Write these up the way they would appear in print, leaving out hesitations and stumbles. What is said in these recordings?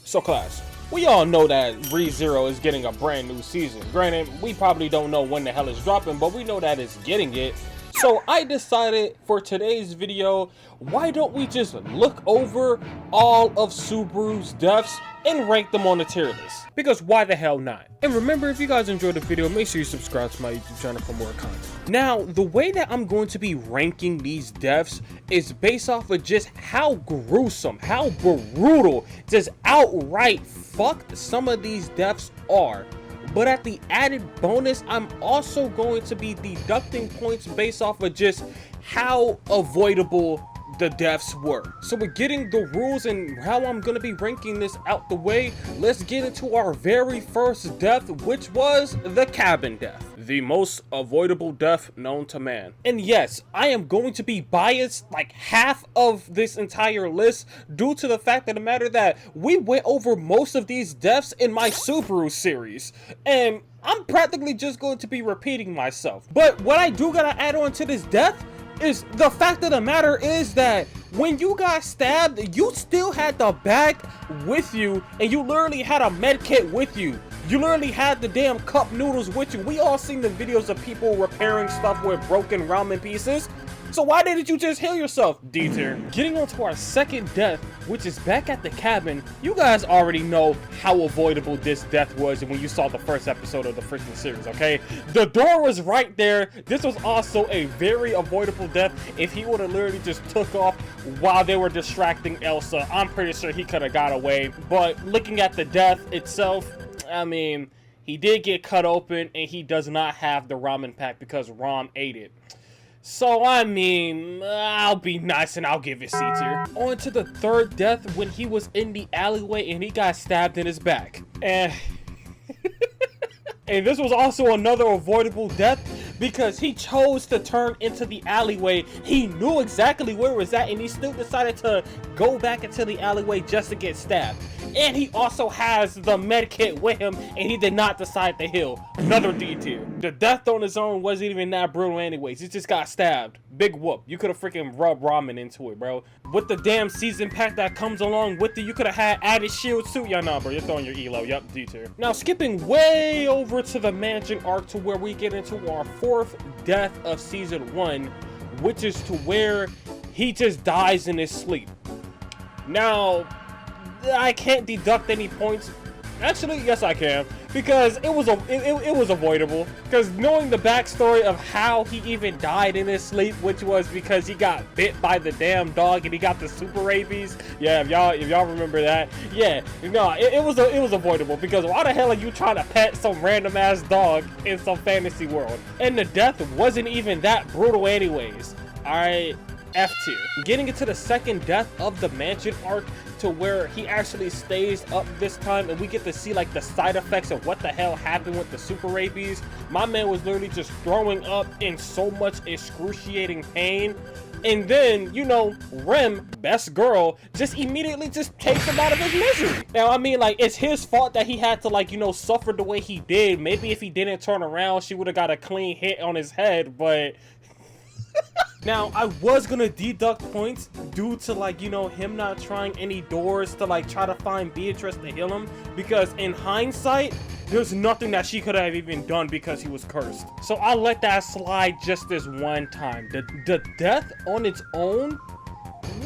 So class, we all know that ReZero is getting a brand new season. Granted, we probably don't know when the hell it's dropping, but we know that it's getting it. So I decided for today's video, why don't we just look over all of Subaru's deaths and rank them on the tier list? Because why the hell not? And remember, if you guys enjoyed the video, make sure you subscribe to my YouTube channel for more content. Now, the way that I'm going to be ranking these deaths is based off of just how gruesome, how brutal, just outright fucked some of these deaths are. But at the added bonus, I'm also going to be deducting points based off of just how avoidable the deaths were. So we're getting the rules and how I'm going to be ranking this out the way. Let's get into our very first death, which was the cabin death. The most avoidable death known to man. And yes, I am going to be biased like half of this entire list due to the fact of the matter that we went over most of these deaths in my Subaru series. And I'm practically just going to be repeating myself. But what I do gotta add on to this death is the fact of the matter is that when you got stabbed, you still had the bag with you, and you literally had a med kit with you. You literally had the damn cup noodles with you. We all seen the videos of people repairing stuff with broken ramen pieces. So why didn't you just heal yourself, D tier? Getting on to our second death, which is back at the cabin. You guys already know how avoidable this death was when you saw the first episode of the freaking series, okay? The door was right there. This was also a very avoidable death. If he would have literally just took off while they were distracting Elsa, I'm pretty sure he could have got away. But looking at the death itself, I mean, he did get cut open and he does not have the ramen pack because Rom ate it. So, I mean, I'll be nice and I'll give it C tier. On to the third death when he was in the alleyway and he got stabbed in his back. And this was also another avoidable death because he chose to turn into the alleyway. He knew exactly where it was at and he still decided to go back into the alleyway just to get stabbed. And he also has the med kit with him and he did not decide to heal. Another D tier. The death on his own wasn't even that brutal anyways. He just got stabbed. Big whoop. You could have freaking rubbed ramen into it, bro. With the damn season pack that comes along with it, you could have had added shield too. Yeah, nah, bro. You're throwing your elo. Yup, D tier. Now, skipping way over to the mansion arc to where we get into our fourth death of season 1, which is to where he just dies in his sleep. Now, I can't deduct any points. Actually, yes I can, because it was avoidable. Because knowing the backstory of how he even died in his sleep, which was because he got bit by the damn dog and he got the super rabies. Yeah, if y'all remember that, yeah, no, it was avoidable because why the hell are you trying to pet some random ass dog in some fantasy world? And the death wasn't even that brutal, anyways. All right. F tier. Getting into the second death of the mansion arc to where he actually stays up this time and we get to see like the side effects of what the hell happened with the super rabies. My man was literally just throwing up in so much excruciating pain. And then, you know, Rem, best girl, just immediately just takes him out of his misery. Now, I mean, like, it's his fault that he had to, like, you know, suffer the way he did. Maybe if he didn't turn around, she would have got a clean hit on his head, but now, I was gonna deduct points due to, like, you know, him not trying any doors to, like, try to find Beatrice to heal him. Because in hindsight, there's nothing that she could have even done because he was cursed. So I'll let that slide just this one time. The death on its own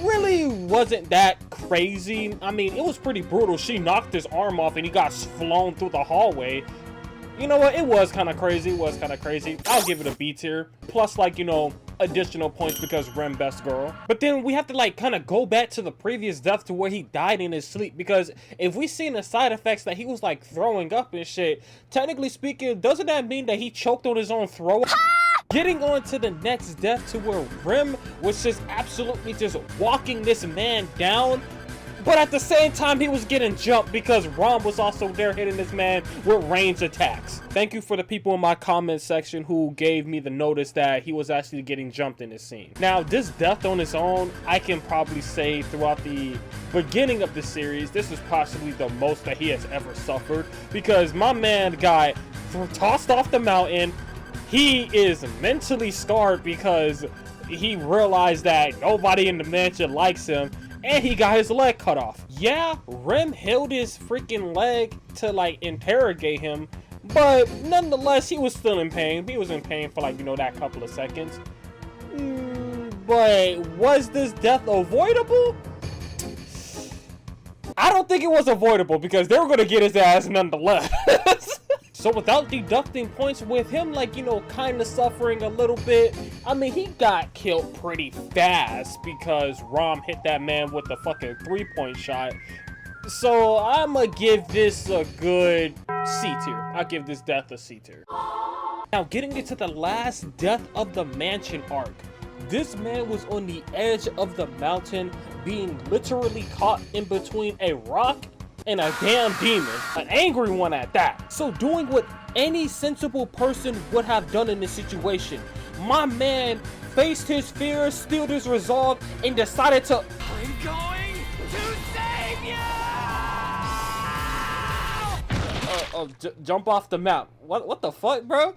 really wasn't that crazy. I mean, it was pretty brutal. She knocked his arm off and he got flown through the hallway. You know what? It was kind of crazy. I'll give it a B tier. Plus, like, you know, additional points because Rem best girl. But then we have to, like, kind of go back to the previous death to where he died in his sleep. Because if we seen the side effects that he was, like, throwing up and shit, technically speaking, doesn't that mean that he choked on his own throat? Getting on to the next death to where Rem was just absolutely just walking this man down. But at the same time, he was getting jumped because Rom was also there hitting this man with ranged attacks. Thank you for the people in my comment section who gave me the notice that he was actually getting jumped in this scene. Now, this death on its own, I can probably say throughout the beginning of the series, this is possibly the most that he has ever suffered because my man got tossed off the mountain. He is mentally scarred because he realized that nobody in the mansion likes him. And he got his leg cut off. Yeah, Rem held his freaking leg to like interrogate him, but nonetheless, he was still in pain. He was in pain for like, you know, that couple of seconds. But was this death avoidable? I don't think it was avoidable because they were gonna get his ass nonetheless. So without deducting points with him, like, you know, kind of suffering a little bit, I mean, he got killed pretty fast because Rom hit that man with the fucking 3-point shot. So I'ma give this a good C tier. I'll give this death a C tier. Now getting into the last death of the mansion arc. This man was on the edge of the mountain, being literally caught in between a rock and a damn demon. An angry one at that. So doing what any sensible person would have done in this situation. My man faced his fears, steeled his resolve, and decided to... I'm going to save you! Jump off the map. What the fuck, bro?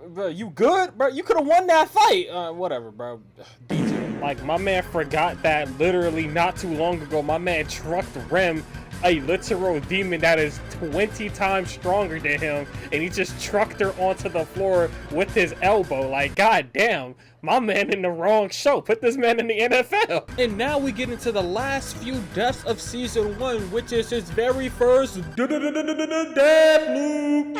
Bro, you good, bro? You could have won that fight. Whatever, bro. Detail. Like, my man forgot that literally not too long ago, my man trucked Rem, a literal demon that is 20 times stronger than him, and he just trucked her onto the floor with his elbow. Like, goddamn, my man in the wrong show. Put this man in the NFL. And now we get into the last few deaths of season 1, which is his very first death loop.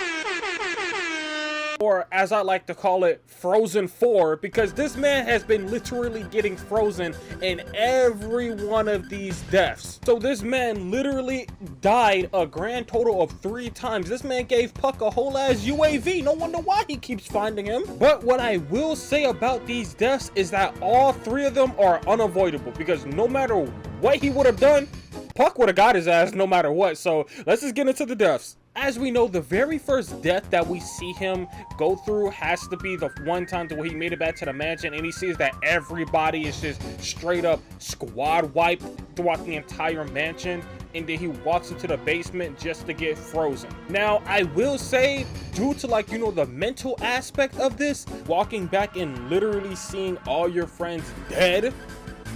Or as I like to call it, Frozen 4, because this man has been literally getting frozen in every one of these deaths. So this man literally died a grand total of 3 times. This man gave Puck a whole ass UAV. No wonder why he keeps finding him. But what I will say about these deaths is that all 3 of them are unavoidable, because no matter what he would have done, Puck would have got his ass no matter what. So let's just get into the deaths. As we know, the very first death that we see him go through has to be the one time to where he made it back to the mansion and he sees that everybody is just straight up squad wiped throughout the entire mansion, and then he walks into the basement just to get frozen. Now, I will say, due to, like, you know, the mental aspect of this, walking back and literally seeing all your friends dead,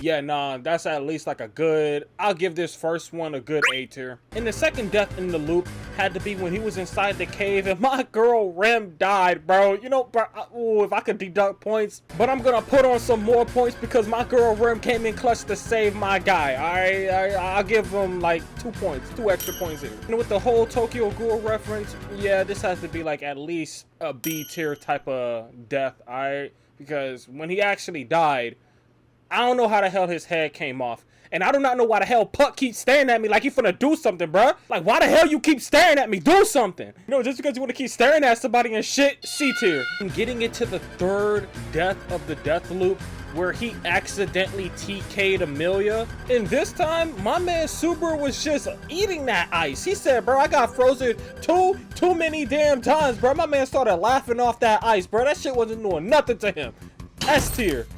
yeah, nah, that's at least like a good, I'll give this first one a good A tier. And the second death in the loop had to be when he was inside the cave and my girl Rem died, bro. You know, bro, ooh, if I could deduct points, but I'm gonna put on some more points because my girl Rem came in clutch to save my guy. Alright, I'll give him like 2 points, 2 extra points here. And with the whole Tokyo Ghoul reference, yeah, this has to be like at least a B tier type of death, alright? Because when he actually died, I don't know how the hell his head came off. And I do not know why the hell Puck keeps staring at me like he finna do something, bruh. Like, why the hell you keep staring at me? Do something. You know, just because you want to keep staring at somebody and shit, C tier. And getting into the third death of the death loop, where he accidentally TK'd Amelia. And this time, my man Subaru was just eating that ice. He said, bro, I got frozen too many damn times, bro. My man started laughing off that ice, bro. That shit wasn't doing nothing to him. S tier.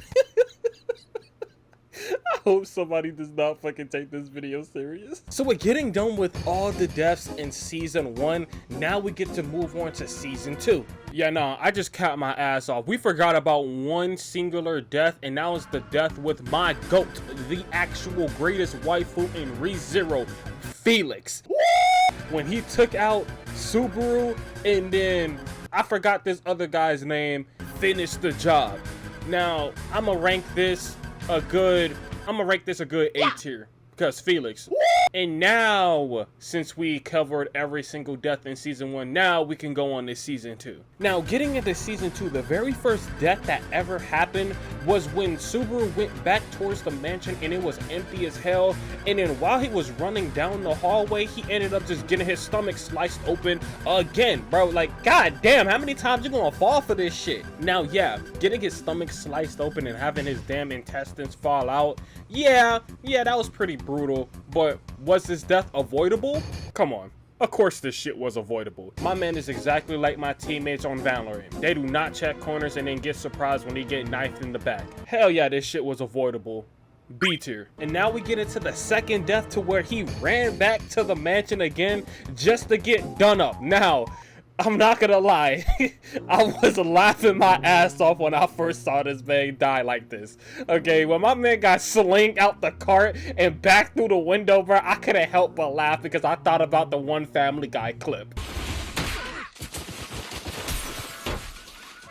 I hope somebody does not fucking take this video serious. So we're getting done with all the deaths in season 1. Now we get to move on to season 2. Yeah, nah, I just capped my ass off. We forgot about one singular death, and that was the death with my GOAT, the actual greatest waifu in ReZero, Felix. When he took out Subaru, and then I forgot this other guy's name, finished the job. Now, I'ma rank this a good A tier because Felix. And now, since we covered every single death in season 1, now we can go on to season 2. Now, getting into season 2, the very first death that ever happened was when Subaru went back towards the mansion and it was empty as hell. And then while he was running down the hallway, he ended up just getting his stomach sliced open again, bro. Like, god damn, how many times you gonna fall for this shit? Now, yeah, getting his stomach sliced open and having his damn intestines fall out, yeah, that was pretty brutal. But was this death avoidable? Come on. Of course this shit was avoidable. My man is exactly like my teammates on Valorant. They do not check corners and then get surprised when they get knifed in the back. Hell yeah, this shit was avoidable. B tier. And now we get into the second death to where he ran back to the mansion again just to get done up. Now, I'm not gonna lie, I was laughing my ass off when I first saw this man die like this. Okay, when my man got slinged out the cart and back through the window, bro, I couldn't help but laugh because I thought about the one Family Guy clip.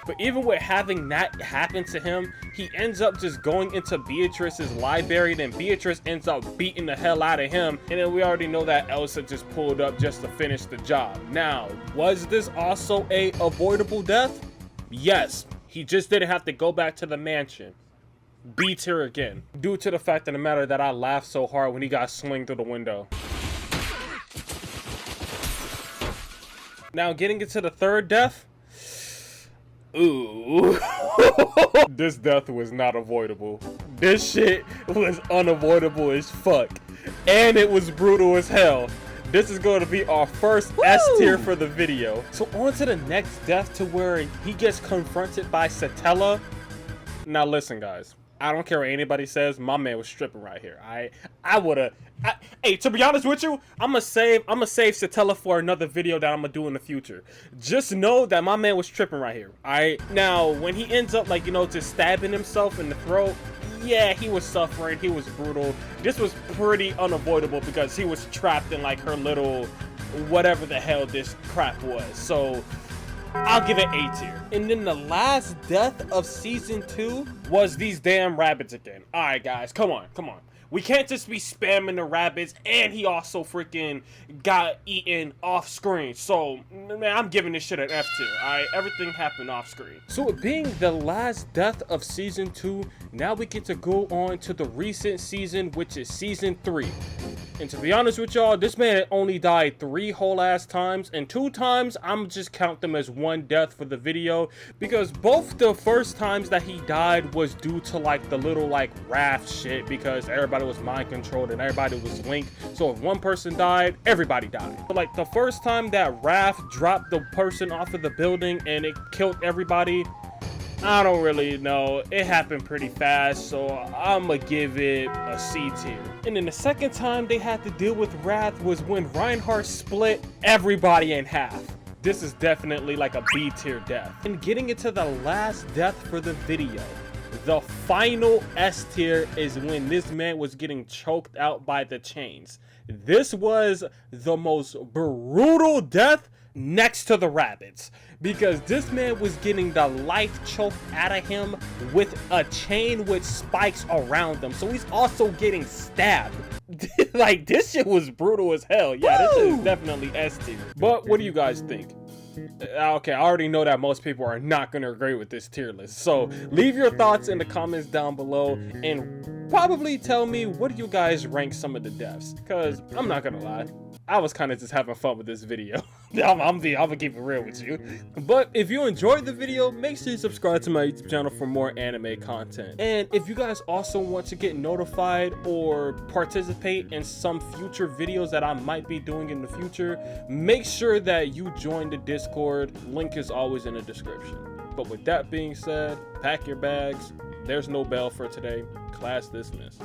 But even with having that happen to him, he ends up just going into Beatrice's library, then Beatrice ends up beating the hell out of him, and then we already know that Elsa just pulled up just to finish the job. Now, was this also a avoidable death? Yes, he just didn't have to go back to the mansion. B tier again, due to the fact of the matter that I laughed so hard when he got slinged through the window. Now, getting into the third death. Ooh. This death was not avoidable. This shit was unavoidable as fuck. And it was brutal as hell. This is going to be our first S tier for the video. So on to the next death, to where he gets confronted by Satella. Now listen, guys. I don't care what anybody says, my man was stripping right here. Hey, to be honest with you, I'ma save Satella for another video that I'm gonna do in the future. Just know that my man was tripping right here. Alright, now when he ends up, like, you know, just stabbing himself in the throat, yeah, he was suffering, he was brutal. This was pretty unavoidable because he was trapped in like her little whatever the hell this crap was. So I'll give it A tier. And then the last death of season 2 was these damn rabbits again. Alright guys, come on. We can't just be spamming the rabbits, and he also freaking got eaten off screen. So, man, I'm giving this shit an F tier, alright? Everything happened off screen. So, it being the last death of season 2, now we get to go on to the recent season, which is season 3. And to be honest with y'all, this man only died 3 whole ass times, and 2 times I'm just count them as 1 death for the video, because both the first times that he died was due to like the little like raft shit, because everybody was mind controlled and everybody was linked. So if one person died, everybody died. But like the first time that raft dropped the person off of the building and it killed everybody, I don't really know. It happened pretty fast, so I'ma give it a C tier. And then the second time they had to deal with Wrath was when Reinhardt split everybody in half. This is definitely like a B tier death. And getting into the last death for the video, the final S tier is when this man was getting choked out by the chains. This was the most brutal death next to the rabbits, because this man was getting the life choked out of him with a chain with spikes around them, so he's also getting stabbed. Like, this shit was brutal as hell. Yeah, this is definitely S tier. But what do you guys think? Okay, I already know that most people are not going to agree with this tier list, so leave your thoughts in the comments down below and probably tell me, what do you guys rank some of the deaths? Because I'm not gonna lie, I was kind of just having fun with this video. I'm gonna keep it real with you. But if you enjoyed the video, make sure you subscribe to my YouTube channel for more anime content. And if you guys also want to get notified or participate in some future videos that I might be doing in the future, make sure that you join the Discord. Link is always in the description. But with that being said, pack your bags. There's no bell for today. Class dismissed.